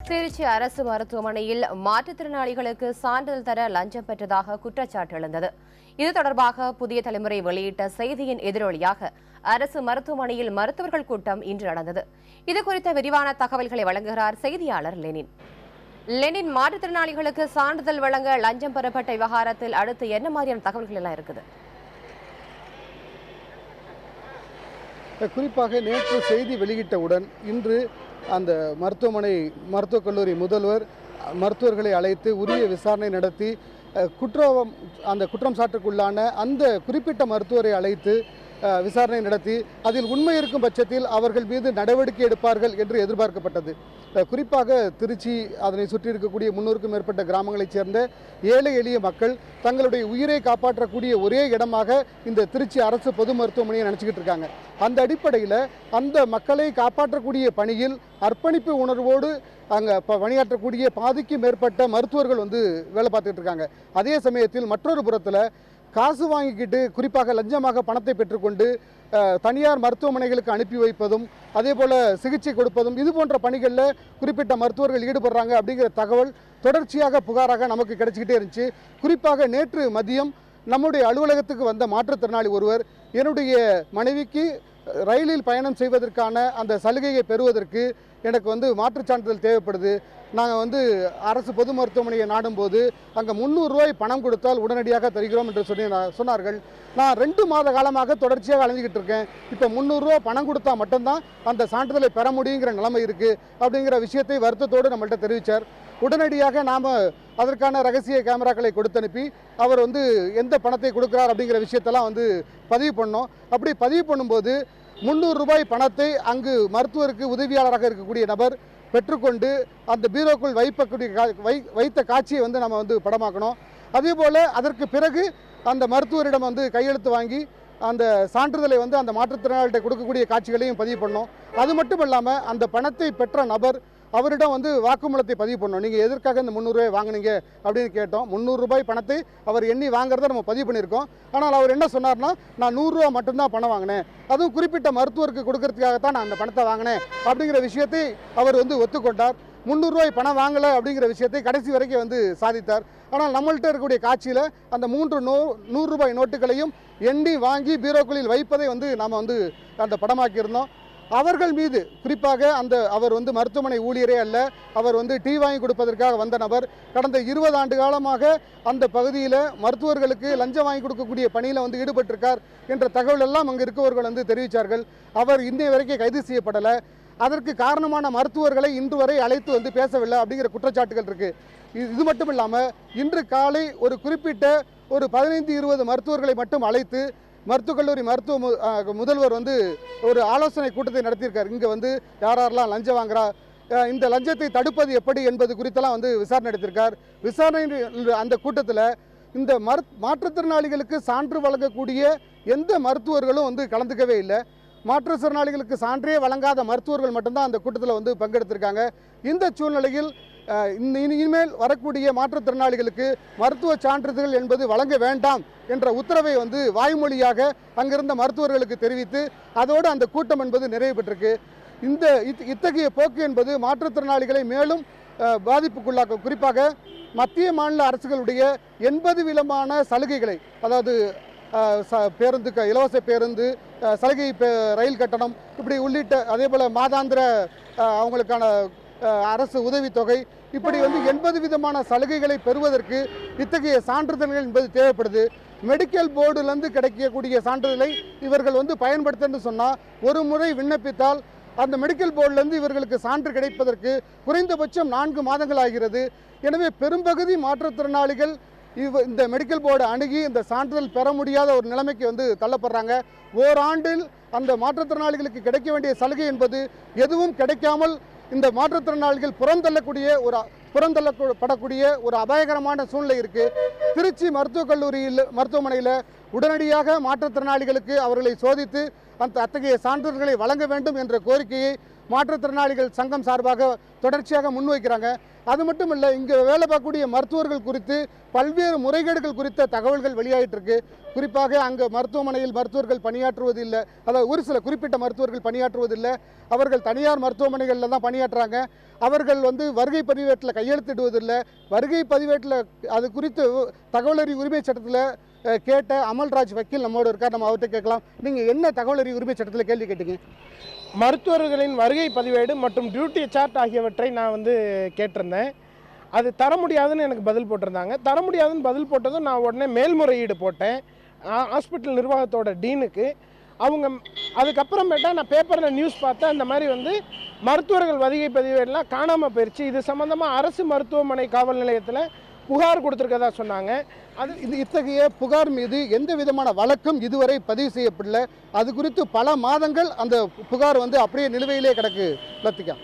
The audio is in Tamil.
திருச்சி அரசு மருத்துவமனையில் மாற்றுத்திறனாளிகளுக்கு சான்றிதழ் தர லஞ்சம் பெற்றதாக குற்றச்சாட்டு எழுந்தது. இது தொடர்பாக புதிய தலைமுறை வெளியிட்ட செய்தியின் எதிரொலியாக அரசு மருத்துவமனையில் மருத்துவர்கள் கூட்டம் இன்று நடந்தது. இதுகுறித்த விரிவான தகவல்களை வழங்குகிறார் செய்தியாளர் லெனின். லெனின், மாற்றுத்திறனாளிகளுக்கு சான்றிதழ் வழங்க லஞ்சம் பெறப்பட்ட விவகாரத்தில் அடுத்து என்ன மாதிரியான தகவல்கள் எல்லாம் இருக்குது? குறிப்பாக நேற்று செய்தி வெளியிட்டவுடன் இன்று அந்த மருத்துவக் கல்லூரி முதல்வர் மருத்துவர்களை அழைத்து உரிய விசாரணை நடத்தி குற்றம் சாட்டுக்குள்ளான அந்த குறிப்பிட்ட மருத்துவரை அழைத்து விசாரணை நடத்தி அதில் உண்மை இருக்கும் பட்சத்தில் அவர்கள் மீது நடவடிக்கை எடுப்பார்கள் என்று எதிர்பார்க்கப்பட்டது. குறிப்பாக திருச்சி அதனை சுற்றி இருக்கக்கூடிய 300க்கும் மேற்பட்ட கிராமங்களைச் சேர்ந்த ஏழை எளிய மக்கள் தங்களுடைய உயிரை காப்பாற்றக்கூடிய ஒரே இடமாக இந்த திருச்சி அரசு பொது மருத்துவமனையை நினச்சிக்கிட்டு இருக்காங்க. அந்த அடிப்படையில் அந்த மக்களை காப்பாற்றக்கூடிய பணியில் அர்ப்பணிப்பு உணர்வோடு அங்கே பணியாற்றக்கூடிய பாதிக்கும் மேற்பட்ட மருத்துவர்கள் வேலை பார்த்துக்கிட்டு இருக்காங்க. அதே சமயத்தில் மற்றொரு புறத்தில் காசு வாங்கிக்கிட்டு குறிப்பாக லஞ்சமாக பணத்தை பெற்றுக்கொண்டு தனியார் மருத்துவமனைகளுக்கு அனுப்பி வைப்பதும் அதே போல் சிகிச்சை கொடுப்பதும் இது போன்ற பணிகளில் குறிப்பிட்ட மருத்துவர்கள் ஈடுபடுறாங்க அப்படிங்கிற தகவல் தொடர்ச்சியாக புகாராக நமக்கு கிடைச்சிக்கிட்டே இருந்துச்சு. குறிப்பாக நேற்று மதியம் நம்முடைய அலுவலகத்துக்கு வந்த மாற்றுத்திறனாளி ஒருவர் என்னுடைய மனைவிக்கு ரயிலில் பயணம் செய்வதற்கான அந்த சலுகையை பெறுவதற்கு எனக்கு மாற்றுச் சான்றிதழ் தேவைப்படுது, நாங்கள் அரசு பொது மருத்துவமனையை நாடும்போது அங்கே 300 ரூபாய் பணம் கொடுத்தால் உடனடியாக தருகிறோம் என்று சொன்னார்கள். நான் 2 மாத காலமாக தொடர்ச்சியாக அலைஞ்சிக்கிட்டு இருக்கேன். இப்போ 300 ரூபா பணம் கொடுத்தா மட்டும்தான் அந்த சான்றிதழை பெற முடியுங்கிற நிலைமை இருக்குது அப்படிங்கிற விஷயத்தை வருத்தத்தோடு நம்மள்கிட்ட தெரிவித்தார். உடனடியாக நாம் அதற்கான ரகசிய கேமராக்களை கொடுத்து அனுப்பி அவர் எந்த பணத்தை கொடுக்குறார் அப்படிங்கிற விஷயத்தெல்லாம் பதிவு பண்ணோம். அப்படி பதிவு பண்ணும்போது 300 ரூபாய் பணத்தை அங்கு மருத்துவருக்கு உதவியாளராக இருக்கக்கூடிய நபர் பெற்றுக்கொண்டு அந்த பீரோக்குள் வைத்த காட்சியை நம்ம படமாக்கணும். அதே போல் அதற்கு பிறகு அந்த மருத்துவரிடம் கையெழுத்து வாங்கி அந்த சான்றிதழை அந்த மாற்றுத்திறனாளிகிட்ட கொடுக்கக்கூடிய காட்சிகளையும் பதிவு பண்ணோம். அது மட்டும் இல்லாமல் அந்த பணத்தை பெற்ற நபர் அவரிடம் வாக்குமூலத்தை பதிவு பண்ணோம். நீங்கள் எதற்காக இந்த 300 ரூபாய் வாங்கினீங்க அப்படின்னு கேட்டோம். 300 ரூபாய் பணத்தை அவர் எண்ணி வாங்குறத நம்ம பதிவு பண்ணியிருக்கோம். ஆனால் அவர் என்ன சொன்னார்னா, நான் 100 ரூபா மட்டும்தான் பணம் வாங்கினேன், அதுவும் குறிப்பிட்ட மருத்துவருக்கு கொடுக்கறதுக்காகத்தான் நான் அந்த பணத்தை வாங்கினேன் அப்படிங்கிற விஷயத்தை அவர் ஒத்துக்கொண்டார். 300 ரூபாய் பணம் வாங்கலை அப்படிங்கிற விஷயத்தை கடைசி வரைக்கும் சாதித்தார். ஆனால் நம்மள்கிட்ட இருக்கக்கூடிய காட்சியில் அந்த 100 ரூபாய் நோட்டுகளையும் எண்ணி வாங்கி பீரோக்களில் வைப்பதை நாம் அந்த படமாக்கியிருந்தோம். அவர்கள் மீது குறிப்பாக அவர் மருத்துவமனை ஊழியரே அல்ல, அவர் டீ வாங்கி கொடுப்பதற்காக வந்த நபர். கடந்த 20 ஆண்டு காலமாக அந்த பகுதியில் மருத்துவர்களுக்கு லஞ்சம் வாங்கி கொடுக்கக்கூடிய பணியில் ஈடுபட்டிருக்கார் என்ற தகவல் எல்லாம் அங்கே இருக்கவர்கள் தெரிவித்தார்கள். அவர் இன்னைய வரைக்கும் கைது செய்யப்படலை. அதற்கு காரணமான மருத்துவர்களை இன்று வரை அழைத்து பேசவில்லை அப்படிங்கிற குற்றச்சாட்டுகள் இருக்குது. இது மட்டும் இல்லாமல் இன்று காலை ஒரு குறிப்பிட்ட ஒரு 15-20 மருத்துவர்களை மட்டும் அழைத்து மருத்துவக் கல்லூரி முதல்வர் ஒரு ஆலோசனை கூட்டத்தை நடத்தியிருக்கார். இங்கே யாரெல்லாம் லஞ்சம் வாங்குறா, இந்த லஞ்சத்தை தடுப்பது எப்படி என்பது குறித்தெல்லாம் விசாரணை நடத்தியிருக்கார். விசாரணை அந்த கூட்டத்தில் இந்த மாற்றுத்திறனாளிகளுக்கு சான்று வழங்கக்கூடிய எந்த மருத்துவர்களும் கலந்துக்கவே இல்லை. மாற்றுத்திறனாளிகளுக்கு சான்றே வழங்காத மருத்துவர்கள் மட்டும்தான் அந்த கூட்டத்தில் பங்கெடுத்திருக்காங்க. இந்த சூழ்நிலையில் இனிமேல் வரக்கூடிய மாற்றுத்திறனாளிகளுக்கு மருத்துவ சான்றிதழ் என்பது வழங்க வேண்டாம் என்ற உத்தரவை வாய்மொழியாக அங்கிருந்த மருத்துவர்களுக்கு தெரிவித்து அதோடு அந்த கூட்டம் என்பது நிறைவு பெற்றிருக்கு. இத்தகைய போக்கு என்பது மாற்றுத்திறனாளிகளை மேலும் பாதிப்புக்குள்ளாக்கும். குறிப்பாக மத்திய மாநில அரசுகளுடைய 80 விதமான சலுகைகளை, அதாவது பேருந்துக்கு இலவச பேருந்து, சலுகை ரயில் கட்டணம் இப்படி உள்ளிட்ட, அதே போல் மாதாந்திர அவங்களுக்கான அரசு உதவித்தொகை, இப்படி 80 விதமான சலுகைகளை பெறுவதற்கு இத்தகைய சான்றிதழ்கள் என்பது தேவைப்படுது. மெடிக்கல் போர்டுலேருந்து கிடைக்கக்கூடிய சான்றிதழை இவர்கள் பயன்படுத்தன்னு சொன்னால் ஒரு முறை விண்ணப்பித்தால் அந்த மெடிக்கல் போர்டிலேருந்து இவர்களுக்கு சான்று கிடைப்பதற்கு குறைந்தபட்சம் 4 மாதங்கள் ஆகிறது. எனவே பெரும்பகுதி மாற்றுத்திறனாளிகள் இந்த மெடிக்கல் போர்டு அணுகி இந்த சான்றிதழ் பெற முடியாத ஒரு நிலைமைக்கு தள்ளப்படுறாங்க. ஓராண்டில் அந்த மாற்றுத்திறனாளிகளுக்கு கிடைக்க வேண்டிய சலுகை என்பது எதுவும் கிடைக்காமல் இந்த மாற்றுத்திறனாளிகள் புறந்தள்ளப்படக்கூடிய ஒரு அபாயகரமான சூழ்நிலை இருக்குது. திருச்சி மருத்துவமனையில் உடனடியாக மாற்றுத்திறனாளிகளுக்கு அவர்களை சோதித்து அத்தகைய சான்றிதழ்களை வழங்க வேண்டும் என்ற கோரிக்கையை மாற்றுத்திறனாளிகள் சங்கம் சார்பாக தொடர்ச்சியாக முன்வைக்கிறாங்க. அது மட்டும் இல்லை, இங்கே வேலை பார்க்கக்கூடிய மருத்துவர்கள் குறித்து பல்வேறு முறைகேடுகள் குறித்த தகவல்கள் வெளியாகிட்டு இருக்கு. குறிப்பாக அங்கே மருத்துவமனையில் மருத்துவர்கள் பணியாற்றுவதில்லை, அதாவது ஒரு சில குறிப்பிட்ட மருத்துவர்கள் பணியாற்றுவதில்லை, அவர்கள் தனியார் மருத்துவமனைகளில் தான் பணியாற்றுறாங்க. அவர்கள் வருகை பதிவேட்டில் கையெழுத்திடுவதில்லை. வருகை பதிவேட்டில் அது குறித்து தகவல் அறிவு உரிமை சட்டத்தில் கேட்ட அமல்ராஜ் வக்கீல் நம்மோடு இருக்கார். நம்ம அவர்கிட்ட கேட்கலாம். நீங்கள் என்ன தகவல் அறிவு உரிமை சட்டத்தில் கேள்வி கேட்டீங்க? மருத்துவர்களின் வருகை பதிவேடு மற்றும் டியூட்டி சார்ட் ஆகியவற்றை நான் கேட்டிருந்தேன். அது தர முடியாதுன்னு எனக்கு பதில் போட்டிருந்தாங்க. தர முடியாதுன்னு பதில் போட்டதும் நான் உடனே மேல்முறையீடு போட்டேன் ஹாஸ்பிட்டல் நிர்வாகத்தோட டீனுக்கு. அவங்க அதுக்கப்புறமேட்டா நான் பேப்பரில் நியூஸ் பார்த்தேன், இந்த மாதிரி மருத்துவர்கள் வருகை பதிவேடெலாம் காணாமல் போயிடுச்சு. இது சம்மந்தமாக அரசு மருத்துவமனை காவல் நிலையத்தில் புகார் கொடுத்துருக்கதா சொன்னாங்க. இத்தகைய புகார் மீது எந்த விதமான வழக்கும் இதுவரை பதிவு செய்யப்படல. அது குறித்து பல மாதங்கள் அந்த புகார் அப்படியே நிலுவையிலே கிடக்கு. லத்திகா.